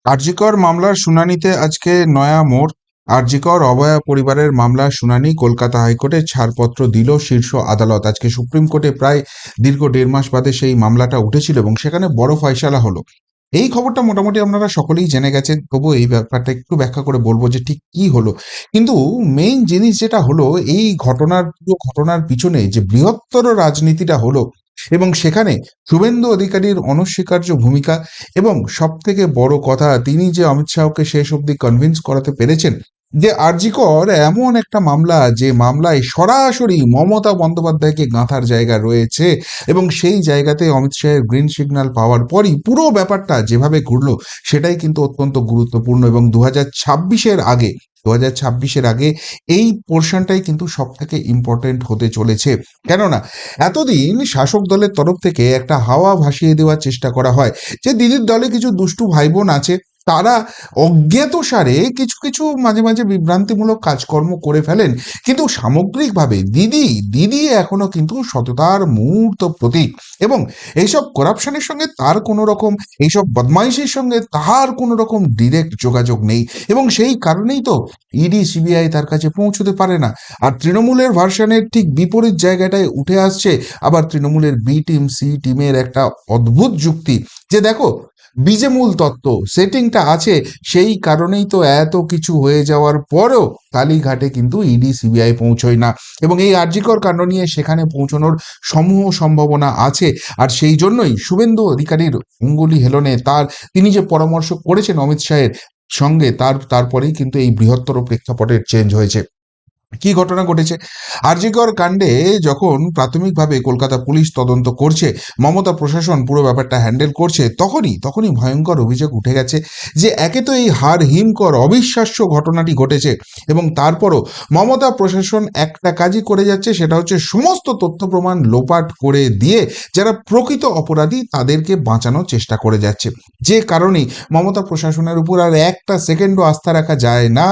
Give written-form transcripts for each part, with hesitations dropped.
আর.জি. কর মামলার শুনানিতে আজকে নয়া মোড়। আর.জি. কর অভয়া পরিবারের মামলার শুনানি কলকাতা হাইকোর্টে ছাড়পত্র দিল শীর্ষ আদালত। আজকে সুপ্রিম কোর্টে প্রায় দীর্ঘ ১.৫ মাস বাদে সেই মামলাটা উঠেছিল এবং সেখানে বড় ফয়সালা হলো। এই খবরটা মোটামুটি আপনারা সকলেই জেনে গেছেন, তবুও এই ব্যাপারটা একটু ব্যাখ্যা করে বলবো যে ঠিক কি হলো। কিন্তু মেইন জিনিস যেটা হলো, এই পুরো ঘটনার পিছনে যে বৃহত্তর রাজনীতিটা হলো এবং সেখানে শুভেন্দু অধিকারীর অনস্বীকার্য ভূমিকা, এবং সবথেকে বড় কথা তিনি যে অমিত শাহকে শেষ অবধি কনভিন্স করাতে পেরেছেন যে আর.জি. কর এমন একটা মামলা, যে মামলায় সরাসরি মমতা বন্দ্যোপাধ্যায়কে গাঁথার জায়গা রয়েছে, এবং সেই জায়গাতে অমিত শাহের গ্রিন সিগন্যাল পাওয়ার পরই পুরো ব্যাপারটা যেভাবে ঘুরলো সেটাই কিন্তু অত্যন্ত গুরুত্বপূর্ণ। এবং 2026-এর আগে এই পোর্শনটাই কিন্তু সব থেকে ইম্পর্টেন্ট হতে চলেছে। কেননা এতদিন শাসক দলের তরফ থেকে একটা হাওয়া ভাসিয়ে দেওয়ার চেষ্টা করা হয় যে দিদির দলে কিছু দুষ্টু ভাই বোন আছে, তারা অজ্ঞাতসারে কিছু কিছু মাঝে মাঝে বিভ্রান্তিমূলক কাজকর্ম করে ফেলেন, কিন্তু সামগ্রিকভাবে দিদি দিদি এখনো কিন্তু সততার মূর্ত প্রতীক। এবং এইসব করাপশনের সঙ্গে তার কোনো রকম, এইসব বদমাইশির সঙ্গে তার কোনো রকম ডিরেক্ট যোগাযোগ নেই, এবং সেই কারণেই তো ইডি সিবিআই তার কাছে পৌঁছতে পারে না। আর তৃণমূলের ভার্সনের ঠিক বিপরীত জায়গাটায় উঠে আসছে আবার তৃণমূলের বি টিম সি টিমের একটা অদ্ভুত যুক্তি, যে দেখো বীজে মূল তত্ত্ব সেটিংটা আছে, সেই কারণেই তো এত কিছু হয়ে যাওয়ার পরেও কালীঘাটে কিন্তু ইডি সিবিআই পৌঁছয় না, এবং এই আর.জি. কর কাণ্ড নিয়ে সেখানে পৌঁছানোর সমূহ সম্ভাবনা আছে। আর সেই জন্যই শুভেন্দু অধিকারীর অঙ্গুলি হেলনে তিনি যে পরামর্শ করেছেন অমিত শাহের সঙ্গে, তারপরেই কিন্তু এই বৃহত্তর প্রেক্ষাপটের চেঞ্জ হয়েছে। কি ঘটনা ঘটেছে? আর.জি. কর কাণ্ডে যখন প্রাথমিকভাবে কলকাতা পুলিশ তদন্ত করছে, মমতা প্রশাসন পুরো ব্যাপারটা হ্যান্ডেল করছে, তখনই ভয়ঙ্কর অভিযোগ উঠে গেছে যে একে তো এই হাড় হিমকর অবিশ্বাস্য ঘটনাটি ঘটেছে, এবং তারপরও মমতা প্রশাসন একটা কাজই করে যাচ্ছে, সেটা হচ্ছে সমস্ত তথ্য প্রমাণ লোপাট করে দিয়ে যারা প্রকৃত অপরাধী তাদেরকে বাঁচানোর চেষ্টা করে যাচ্ছে। যে কারণেই মমতা প্রশাসনের উপর আর একটা সেকেন্ডও আস্থা রাখা যায় না,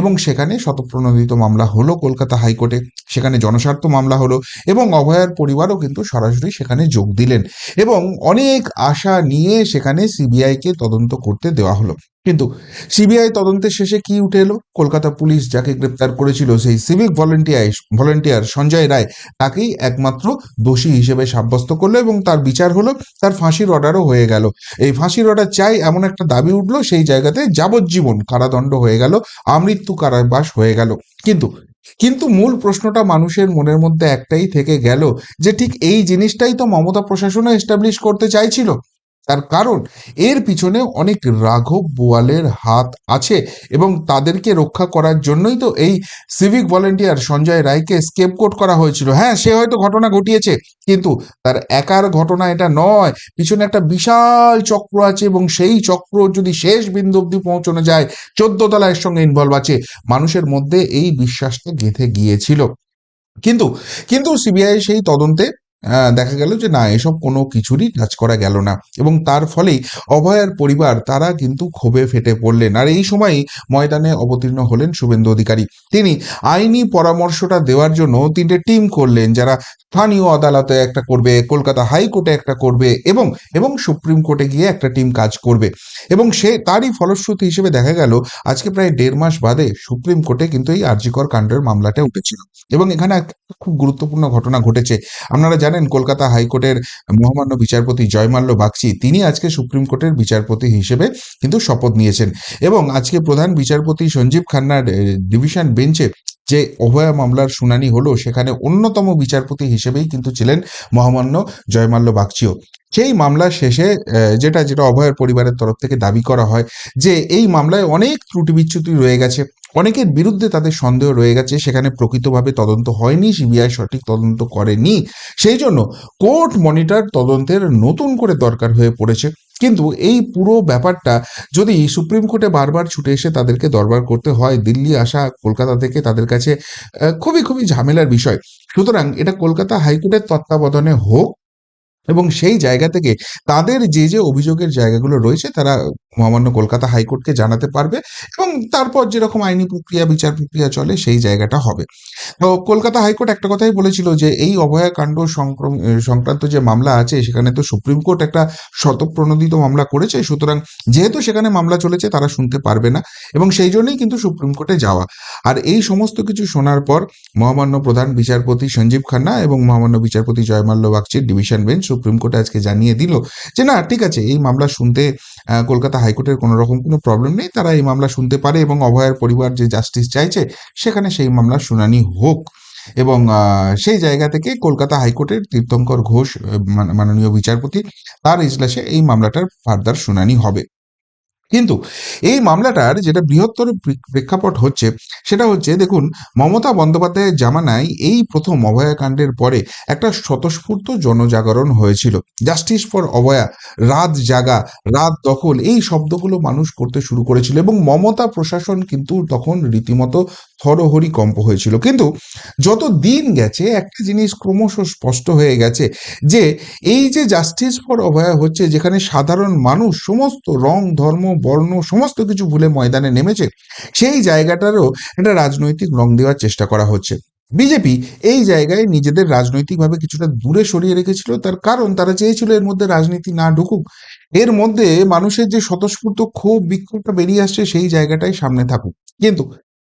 এবং সেখানে শতপ্রণোদিত মামলা হলো কলকাতা হাইকোর্টে, সেখানে জনস্বার্থ মামলা হলো, এবং অভয়ার পরিবারও কিন্তু সরাসরি সেখানে যোগ দিলেন, এবং অনেক আশা নিয়ে সেখানে সিবিআইকে তদন্ত করতে দেওয়া হলো। কিন্তু সিবিআই তদন্তের শেষে কি উঠে এলো? কলকাতা পুলিশ যাকে গ্রেপ্তার করেছিল, সেই সিভিক ভলেন্টিয়ার সঞ্জয় রায়, তাকেই একমাত্র দোষী হিসেবে সাব্যস্ত করলো, এবং তার বিচার হলো, তার ফাঁসির অর্ডারও হয়ে গেল। এই ফাঁসির অর্ডার চাই এমন একটা দাবি উঠলো, সেই জায়গাতে যাবজ্জীবন কারাদণ্ড হয়ে গেল, আমৃত্যু কারাবাস হয়ে গেল। কিন্তু কিন্তু মূল প্রশ্নটা মানুষের মনের মধ্যে একটাই থেকে গেল, যে ঠিক এই জিনিসটাই তো মমতা প্রশাসনও এস্টাবলিশ করতে চাইছিল। তার কারণ এর পিছনে অনেক রাঘব বোয়ালের হাত আছে, এবং তাদেরকে রক্ষা করার জন্যই তো এই সিভিক ভলেন্টিয়ার সঞ্জয় রায়কে স্কেপগোট করা হয়েছিল। হ্যাঁ, সে হয়তো ঘটনা ঘটিয়েছে, কিন্তু তার একার ঘটনা এটা নয়, পিছনে একটা বিশাল চক্র আছে, এবং সেই চক্র যদি শেষ বিন্দু অব্দি পৌঁছানো যায়, 14 তলার সঙ্গে ইনভলভ আছে, মানুষের মধ্যে এই বিশ্বাসটা গেঁথে গিয়েছিল। কিন্তু সিবিআই সেই তদন্তে দেখা গেল যে না, এসব কোনো কিছুরই কাজ করা গেল না, এবং তার ফলেই অভয়ার পরিবার তারা কিন্তু ক্ষোভে ফেটে পড়লেন। আর এই সময়ই ময়দানে অবতীর্ণ হলেন শুভেন্দু অধিকারী। তিনি আইনি পরামর্শটা দেওয়ার জন্য 3টে টিম করলেন, যারা স্থানীয় আদালতে একটা করবে, কলকাতা হাইকোর্টে একটা করবে, এবং সুপ্রিম কোর্টে গিয়ে একটা টিম কাজ করবে। এবং তারই ফলশ্রুতি হিসেবে দেখা গেল আজকে প্রায় 1.5 মাস বাদে সুপ্রিম কোর্টে কিন্তু এই আর.জি. কর কাণ্ডের মামলাটা উঠেছিল, এবং এখানে একটা খুব গুরুত্বপূর্ণ ঘটনা ঘটেছে। আপনারা জানেন কলকাতা হাইকোর্টের মহামান্য বিচারপতি জয়মাল্য বাগচি, তিনি আজকে সুপ্রিম কোর্টের বিচারপতি হিসেবে কিন্তু শপথ নিয়েছেন, এবং আজকে প্রধান বিচারপতি সঞ্জীব খান্নার ডিভিশন বেঞ্চে যে অভয়া মামলার শুনানি হলো, সেখানে অন্যতম বিচারপতি হিসেবেই কিন্তু ছিলেন মহামান্য জয়মাল্য বাগচিও। সেই মামলা শেষে যেটা অভয়ের পরিবারের তরফ থেকে দাবি করা হয়, যে এই মামলায় অনেক ত্রুটি বিচ্যুতি রয়ে গেছে, অনেকের বিরুদ্ধে তাদের সন্দেহ রয়ে গেছে, সেখানে প্রকৃতভাবে তদন্ত হয়নি, সিবিআই সঠিক তদন্ত করেনি, সেই জন্য কোর্ট মনিটর তদন্তের নতুন করে দরকার হয়ে পড়েছে। কিন্তু এই পুরো ব্যাপারটা যদি সুপ্রিম কোর্টে বারবার ছুটে এসে তাদেরকে দরবার করতে হয়, দিল্লি আসা কলকাতা থেকে তাদের কাছে খুবই খুবই ঝামেলার বিষয়। সুতরাং এটা কলকাতা হাইকোর্টের তত্ত্বাবধানে হোক, এবং সেই জায়গা থেকে তাদের যে অভিযোগের জায়গাগুলো রয়েছে তারা মহামান্য কলকাতা হাইকোর্টকে জানাতে পারবে এবং তারপর যেরকম আইনি প্রক্রিয়া বিচার প্রক্রিয়া চলে সেই জায়গাটা হবে। তো কলকাতা হাইকোর্ট একটা কথাই বলেছিল যে এই অভয়াকাণ্ড সংক্রান্ত যে মামলা আছে সেখানে তো সুপ্রিম কোর্ট একটা স্বতঃপ্রণোদিত মামলা করেছে, সুতরাং যেহেতু সেখানে মামলা চলেছে তারা শুনতে পারবে না এবং সেই জন্যই কিন্তু সুপ্রিম কোর্টে যাওয়া। আর এই সমস্ত কিছু শোনার পর মহামান্য প্রধান বিচারপতি সঞ্জীব খান্না এবং মহামান্য বিচারপতি জয়মাল্য বাগচির ডিভিশন বেঞ্চ সুপ্রিম কোর্টে আজকে জানিয়ে দিল যে না, ঠিক আছে, এই মামলা শুনতে কলকাতা হাইকোর্টের কোনো রকম কোনো প্রবলেম নেই, তারা এই মামলা শুনতে পারে এবং অভয়ের পরিবার যে জাস্টিস চাইছে সেখানে সেই মামলার শুনানি হোক। এবং সেই জায়গা থেকে কলকাতা হাইকোর্টের তীর্থঙ্কর ঘোষ মাননীয় বিচারপতি, তার ইজলাসে এই মামলাটার ফার্দার শুনানি হবে। কিন্তু এই মামলাটার যেটা বৃহত্তর প্রেক্ষাপট হচ্ছে সেটা হচ্ছে, দেখুন, মমতা বন্দ্যোপাধ্যায়ের জামানায় এই প্রথম অভয়াকাণ্ডের পরে একটা স্বতঃস্ফূর্ত জনজাগরণ হয়েছিল। জাস্টিস ফর অভয়া, রাত জাগা, রাত দখল, এই শব্দগুলো মানুষ করতে শুরু করেছিল এবং মমতা প্রশাসন কিন্তু তখন রীতিমতো থরহরি কম্প হয়েছিল। কিন্তু যত দিন গেছে একটা জিনিস ক্রমশ স্পষ্ট হয়ে গেছে যে এই যে জাস্টিস ফর অভয়া হচ্ছে, যেখানে সাধারণ মানুষ সমস্ত রং ধর্ম বর্ণ সমস্ত কিছু ভুলে ময়দানে নেমেছে, সেই জায়গাটারও একটা রাজনৈতিক রং দেওয়ার চেষ্টা করা হচ্ছে। বিজেপি এই জায়গায় নিজেদের রাজনৈতিকভাবে কিছুটা দূরে সরিয়ে রেখেছিল, তার কারণ তারা চেয়েছিল এর মধ্যে রাজনীতি না ঢুকুক, এর মধ্যে মানুষের যে স্বতঃস্ফূর্ত ক্ষোভ বিক্ষোভটা বেরিয়ে আসছে সেই জায়গাটাই সামনে থাকুক। কিন্তু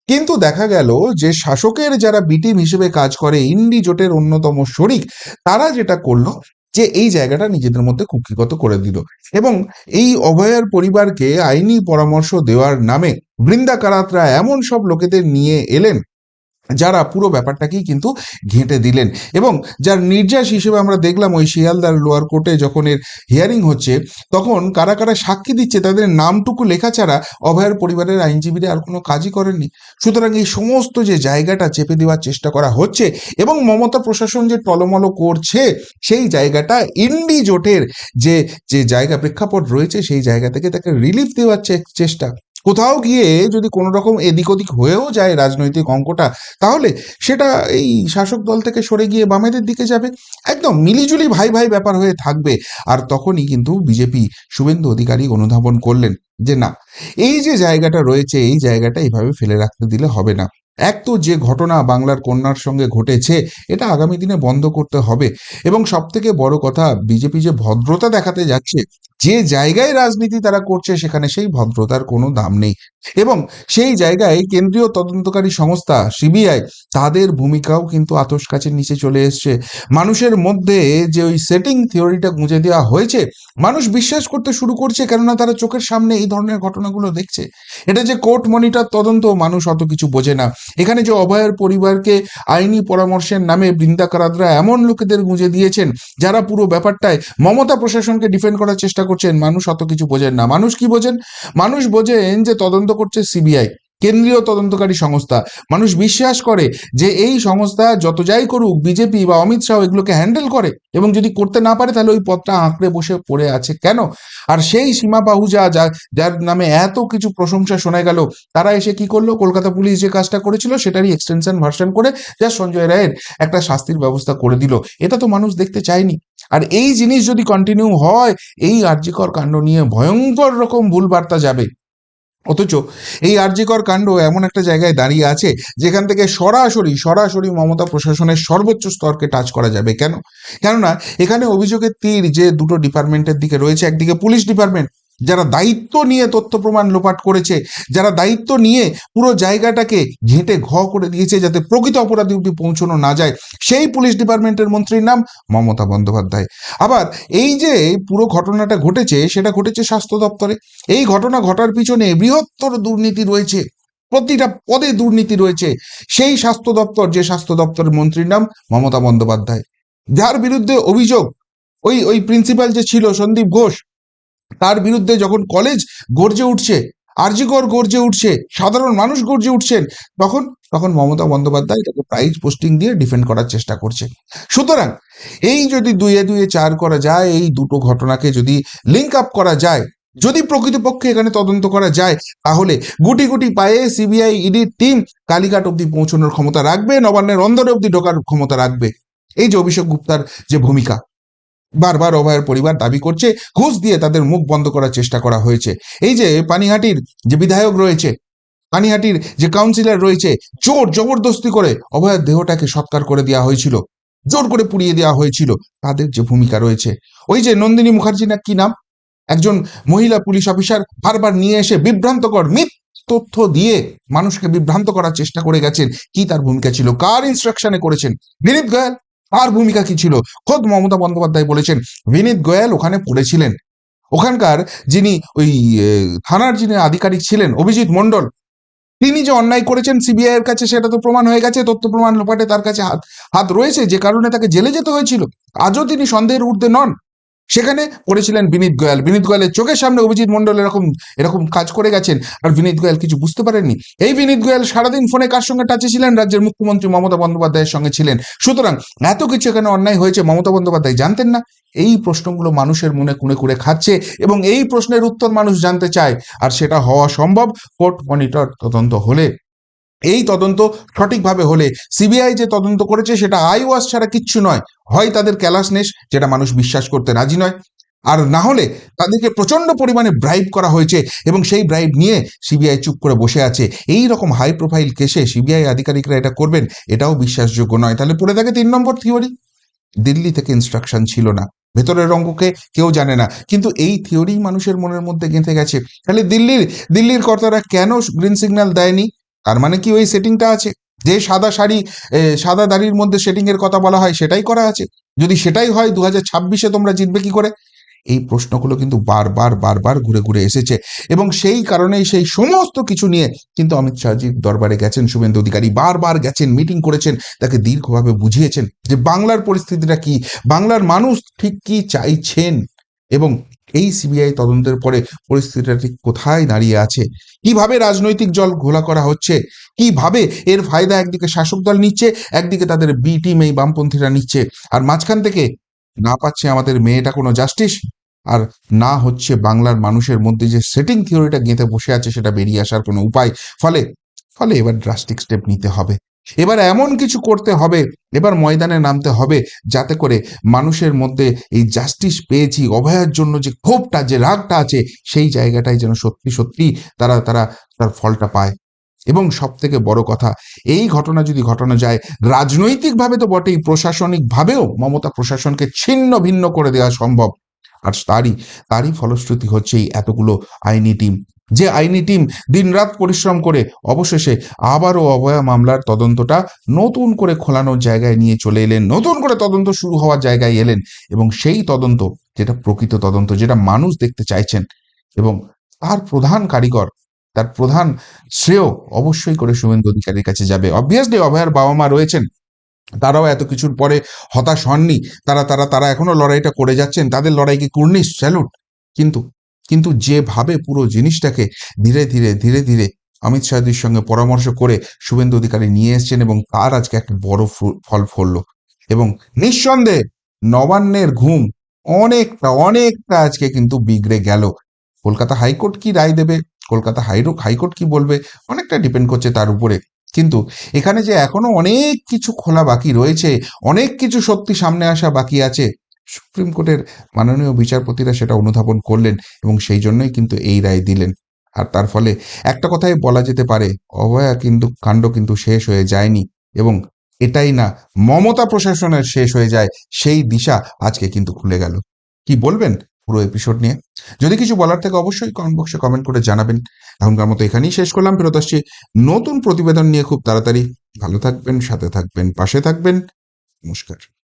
কিন্তু দেখা গেল যে শাসকের যারা বি টিম হিসেবে কাজ করে, ইন্ডি জোটের অন্যতম শরিক, তারা যেটা করলো যে এই জায়গাটা নিজেদের মধ্যে কুক্ষিগত করে দিল এবং এই অভয়ার পরিবারকে আইনি পরামর্শ দেওয়ার নামে বৃন্দা কারাতরা এমন সব লোকেদের নিয়ে এলেন যারা পুরো ব্যাপারটাকেই কিন্তু ঘেঁটে দিলেন এবং যার নির্যাস হিসেবে আমরা দেখলাম ওই শিয়ালদার লোয়ার কোর্টে যখন এর হিয়ারিং হচ্ছে তখন কারা কারা সাক্ষী দিচ্ছে তাদের নামটুকু লেখা ছাড়া অভয়ের পরিবারের আইনজীবীরা আর কোনো কাজই করেননি। সুতরাং এই সমস্ত যে জায়গাটা চেপে দেওয়ার চেষ্টা করা হচ্ছে এবং মমতা প্রশাসন যে টলমলো করছে, সেই জায়গাটা ইন্ডি জোটের যে যে জায়গা প্রেক্ষাপট রয়েছে সেই জায়গা থেকে তাকে রিলিফ দেওয়ার চেষ্টা। কোথাও গিয়ে যদি কোনো রকম এদিক ওদিক হয়েও যায় রাজনৈতিক অঙ্কটা, তাহলে সেটা এই শাসক দল থেকে সরে গিয়ে বামেদের দিকে যাবে, একদম মিলিজুলি ভাই ভাই ব্যাপার হয়ে থাকবে। আর তখনই কিন্তু বিজেপি শুভেন্দু অধিকারী অনুধাবন করলেন যে না, এই যে জায়গাটা রয়েছে এই জায়গাটা এইভাবে ফেলে রাখতে দিলে হবে না। এক তো যে ঘটনা বাংলার কন্যার সঙ্গে ঘটেছে এটা আগামী দিনে বন্ধ করতে হবে এবং সব থেকে বড় কথা, বিজেপি যে ভদ্রতা দেখাতে যাচ্ছে, যে জায়গায় রাজনীতি তারা করছে সেখানে সেই ভদ্রতার কোনো দাম নেই এবং সেই জায়গায় কেন্দ্রীয় তদন্তকারী সংস্থা সিবিআই, তাদের ভূমিকাও কিন্তু আতশ কাচের নিচে চলে এসছে। মানুষের মধ্যে যে ওই সেটিং থিওরিটা গুঁজে দেওয়া হয়েছে, মানুষ বিশ্বাস করতে শুরু করছে, কেননা তারা চোখের সামনে এই ধরনের ঘটনাগুলো দেখছে। এটা যে কোর্ট মনিটর তদন্ত, মানুষ অত কিছু বোঝে না। এখানে যে অভয়ের পরিবারকে আইনি পরামর্শের নামে বৃন্দা কারাদরা এমন লোকেদের গুঁজে দিয়েছেন যারা পুরো ব্যাপারটায় মমতা প্রশাসনকে ডিফেন্ড করার চেষ্টা করছেন, মানুষ অত কিছু বোঝেন না। মানুষ কি বোঝেন? মানুষ বোঝেন যে তদন্ত করছে সিবিআই, কেন্দ্রীয় তদন্তকারী সংস্থা। মানুষ বিশ্বাস করে যে এই সংস্থা যত যাই করুক বিজেপি বা অমিত শাহ এগুলোকে হ্যান্ডেল করে এবং যদি করতে না পারে তাহলে ওই পথটা আঁকড়ে বসে পড়ে আছে কেন? আর সেই সীমা পাহুজা যার নামে এত কিছু প্রশংসা শোনা গেল, তারা এসে কি করলো? কলকাতা পুলিশ যে কাজটা করেছিল সেটারই এক্সটেনশন ভার্সন করে যা সঞ্জয় রায়ের একটা শাস্তির ব্যবস্থা করে দিল। এটা তো মানুষ দেখতে চায়নি। আর এই জিনিস যদি কন্টিনিউ হয়, এই আরজিকর কাণ্ড নিয়ে ভয়ঙ্কর রকম ভুল বার্তা যাবে। অথচ এই আরজিকর কাণ্ড এমন একটা জায়গায় দাঁড়িয়ে আছে যেখান থেকে সরাসরি সরাসরি মমতা প্রশাসনের সর্বোচ্চ স্তরকে টাচ করা যাবে। কেন? কেননা এখানে অভিযোগের তীর যে দুটো ডিপার্টমেন্টের দিকে রয়েছে, একদিকে পুলিশ ডিপার্টমেন্ট যারা দায়িত্ব নিয়ে তথ্য প্রমাণ লোপাট করেছে, যারা দায়িত্ব নিয়ে পুরো জায়গাটাকে ঘেঁটে করে দিয়েছে যাতে প্রকৃত অপরাধী অব্দি পৌঁছানো না যায়, সেই পুলিশ ডিপার্টমেন্টের মন্ত্রীর নাম মমতা বন্দ্যোপাধ্যায়। আবার এই যে পুরো ঘটনাটা ঘটেছে সেটা ঘটেছে স্বাস্থ্য দপ্তরে। এই ঘটনা ঘটার পিছনে বৃহত্তর দুর্নীতি রয়েছে, প্রতিটা পদে দুর্নীতি রয়েছে। সেই স্বাস্থ্য দপ্তর, যে স্বাস্থ্য দপ্তরের মন্ত্রীর নাম মমতা বন্দ্যোপাধ্যায়, যার বিরুদ্ধে অভিযোগ, ওই ওই প্রিন্সিপাল যে ছিল সন্দীপ ঘোষ, তার বিরুদ্ধে যখন কলেজ গর্জে উঠছে, আরজিকর গর্জে উঠছে, সাধারণ মানুষ গর্জে উঠছেন, তখন তখন মমতা বন্দ্যোপাধ্যায় তাকে প্রাইজ পোস্টিং দিয়ে ডিফেন্ড করার চেষ্টা করছে। সুতরাং এই যদি দুইয়ে দুইয়ে চার করা যায়, এই দুটো ঘটনাকে যদি লিঙ্ক আপ করা যায়, যদি প্রকৃতপক্ষে এখানে তদন্ত করা যায়, তাহলে গুটি গুটি পায়ে সিবিআই ইডির টিম কালীঘাট অব্দি পৌঁছানোর ক্ষমতা রাখবে, নবান্নের অন্দরে অব্দি ঢোকার ক্ষমতা রাখবে। এই যে অভিষেক গুপ্তার যে ভূমিকা, বারবার অভয়ের পরিবার দাবি করছে ঘুষ দিয়ে তাদের মুখ বন্ধ করার চেষ্টা করা হয়েছে। এই যে পানিহাটির যে বিধায়ক রয়েছে, পানিহাটির যে কাউন্সিলর রয়েছে, জোর জবরদস্তি করে অভয়ের দেহটাকে সৎকার করে দেওয়া হয়েছিল, জোর করে পুড়িয়ে দেওয়া হয়েছিল। তাদের যে ভূমিকা রয়েছে, ওই যে নন্দিনী মুখার্জি না কি নাম, একজন মহিলা পুলিশ অফিসার বারবার নিয়ে এসে বিভ্রান্তকর মিথ্যে তথ্য দিয়ে মানুষকে বিভ্রান্ত করার চেষ্টা করে গেছেন। কি তার ভূমিকা ছিল, কার ইনস্ট্রাকশনে করেছেন? বিনীত গোয়েল, তার ভূমিকা কি ছিল? খোদ মমতা বন্দ্যোপাধ্যায় বলেছেন বিনীত গোয়েল ওখানে পড়েছিলেন। ওখানকার যিনি ওই থানার যিনি আধিকারিক ছিলেন অভিজিৎ মণ্ডল, তিনি যে অন্যায় করেছেন সিবিআই এর কাছে সেটা তো প্রমাণ হয়ে গেছে, তথ্য প্রমাণ লোপাটে তার কাছে হাত হাত রয়েছে, যে কারণে তাকে জেলে যেতে হয়েছিল। আজও তিনি সন্দেহের ঊর্ধ্বে নন। সেখানে পড়েছিলেন বিনীত গোয়েল। বিনীত গোয়েলের চোখের সামনে অভিজিৎ মণ্ডল এরকম এরকম কাজ করে গেছেন, আর বিনীত গোয়েল কিছু বুঝতে পারেননি। এই বিনীত গোয়েল সারাদিন ফোনে কার সঙ্গে টাচে ছিলেন? রাজ্যের মুখ্যমন্ত্রী মমতা বন্দ্যোপাধ্যায়ের সঙ্গে ছিলেন। সুতরাং এত কিছু এখানে অন্যায় হয়েছে, মমতা বন্দ্যোপাধ্যায় জানতেন না? এই প্রশ্নগুলো মানুষের মনে কুড়ে কুড়ে খাচ্ছে, এবং এই প্রশ্নের উত্তর মানুষ জানতে চায়। আর সেটা হওয়া সম্ভব কোর্ট মনিটর তদন্ত হলে। এই তদন্ত সঠিকভাবে হলে, সিবিআই যে তদন্ত করেছে সেটা আইওয়াস ছাড়া কিচ্ছু নয়, হয় তাদের ক্যালাসনেস, যেটা মানুষ বিশ্বাস করতে রাজি নয়, আর না হলে তাদেরকে প্রচন্ড পরিমাণে ব্রাইব করা হয়েছে, এবং সেই ব্রাইব নিয়ে সিবিআই চুপ করে বসে আছে। এই রকম হাই প্রোফাইল কেসে সিবিআই আধিকারিকরা এটা করবেন, এটাও বিশ্বাসযোগ্য নয়। তাহলে পড়ে থাকে 3 নম্বর থিওরি, দিল্লি থেকে ইনস্ট্রাকশন ছিল না, ভেতরের অঙ্ককে কেউ জানে না, কিন্তু এই থিওরি মানুষের মনের মধ্যে গেঁথে গেছে। তাহলে দিল্লির কর্তারা কেন গ্রিন সিগন্যাল দেয়নি? তার মানে কি ওই সেটিংটা আছে, যে সাদা শাড়ি সাদা দাড়ির মধ্যে সেটিং এর কথা বলা হয় সেটাই করা আছে? যদি সেটাই হয় 2026-এ তোমরা জিতবে কি করে? এই প্রশ্নগুলো কিন্তু বারবার বারবার ঘুরে ঘুরে এসেছে, এবং সেই কারণেই সেই সমস্ত কিছু নিয়ে কিন্তু অমিত শাহজির দরবারে গেছেন শুভেন্দু অধিকারী, বারবার গেছেন, মিটিং করেছেন, তাকে দীর্ঘভাবে বুঝিয়েছেন যে বাংলার পরিস্থিতিটা কি, বাংলার মানুষ ঠিক কি চাইছেন, এবং এই সিবিআই তদন্তের পরে পরিস্থিতিটা ঠিক কোথায় দাঁড়িয়ে আছে, কিভাবে রাজনৈতিক জল ঘোলা করা হচ্ছে, কিভাবে এর ফায়দা একদিকে শাসক দল নিচ্ছে, একদিকে তাদের বি টিম এই বামপন্থীরা নিচ্ছে, আর মাঝখান থেকে না পাচ্ছে আমাদের মেয়েটা কোনো জাস্টিস, আর না হচ্ছে বাংলার মানুষের মধ্যে যে সেটিং থিওরিটা গেঁথে বসে আছে সেটা বেরিয়ে আসার কোনো উপায়। ফলে ফলে এবার ড্রাস্টিক স্টেপ নিতে হবে, এবার এমন কিছু করতে হবে, এবার ময়দানে নামতে হবে, যাতে করে মানুষের মধ্যে এই জাস্টিস পেয়েছি অভয়ের জন্য যে ক্ষোভটা, যে রাগটা আছে, সেই জায়গাটাই যেন সত্যি সত্যি তারা তারা তার ফলটা পায়। এবং সব থেকে বড় কথা, এই ঘটনা যদি ঘটানো যায় রাজনৈতিকভাবে তো বটেই, প্রশাসনিকভাবেও মমতা প্রশাসনকে ছিন্ন ভিন্ন করে দেওয়া সম্ভব। আর তারই ফলশ্রুতি হচ্ছে এই এতগুলো আইনি টিম, যে আইনি টিম দিনরাত পরিশ্রম করে অবশেষে আবারও অভয়া মামলার তদন্তটা নতুন করে খোলানোর জায়গায় নিয়ে চলে এলেন, নতুন করে তদন্ত শুরু হওয়ার জায়গায় এলেন, এবং সেই তদন্ত যেটা প্রকৃত তদন্ত, যেটা মানুষ দেখতে চাইছেন, এবং তার প্রধান কারিগর, তার প্রধান শ্রেয় অবশ্যই করে শুভেন্দু অধিকারীর কাছে যাবে। অবভিয়াসলি অভয়ার বাবা মা রয়েছেন, তারাও এত কিছুর পরে হতাশ হননি, তারা তারা তারা এখনো লড়াইটা করে যাচ্ছেন, তাদের লড়াইকে কুর্নিশ, স্যালুট। কিন্তু কিন্তু যেভাবে পুরো জিনিসটাকে ধীরে ধীরে ধীরে ধীরে অমিত শাহজির সঙ্গে পরামর্শ করে শুভেন্দু অধিকারী নিয়ে এসছেন, এবং তার আজকে একটা বড় ফল ফললো, এবং নিঃসন্দেহে নবান্নের ঘুম অনেকটা অনেকটা আজকে কিন্তু বিগড়ে গেল। কলকাতা হাইকোর্ট কি রায় দেবে, কলকাতা হাইকোর্ট কি বলবে, অনেকটা ডিপেন্ড করছে তার উপরে। কিন্তু এখানে যে এখনো অনেক কিছু খোলা বাকি রয়েছে, অনেক কিছু সত্যি সামনে আসা বাকি আছে, সুপ্রিম কোর্টের মাননীয় বিচারপতিরা সেটা অনুধাবন করলেন, এবং সেই জন্যই কিন্তু এই রায় দিলেন। আর তার ফলে একটা কথাই বলা যেতে পারে, অভয়া কিন্তু কাণ্ড কিন্তু শেষ হয়ে যায়নি, এবং এটাই না, মমতা প্রশাসনের শেষ হয়ে যায়, সেই দিশা আজকে কিন্তু খুলে গেল। কি বলবেন পুরো এপিসোড নিয়ে? যদি কিছু বলার থাকে অবশ্যই কমেন্ট বক্সে কমেন্ট করে জানাবেন। এখনকার মতো এখানেই শেষ করলাম, ফেরত আসছি নতুন প্রতিবেদন নিয়ে খুব তাড়াতাড়ি। ভালো থাকবেন, সাথে থাকবেন, পাশে থাকবেন। নমস্কার।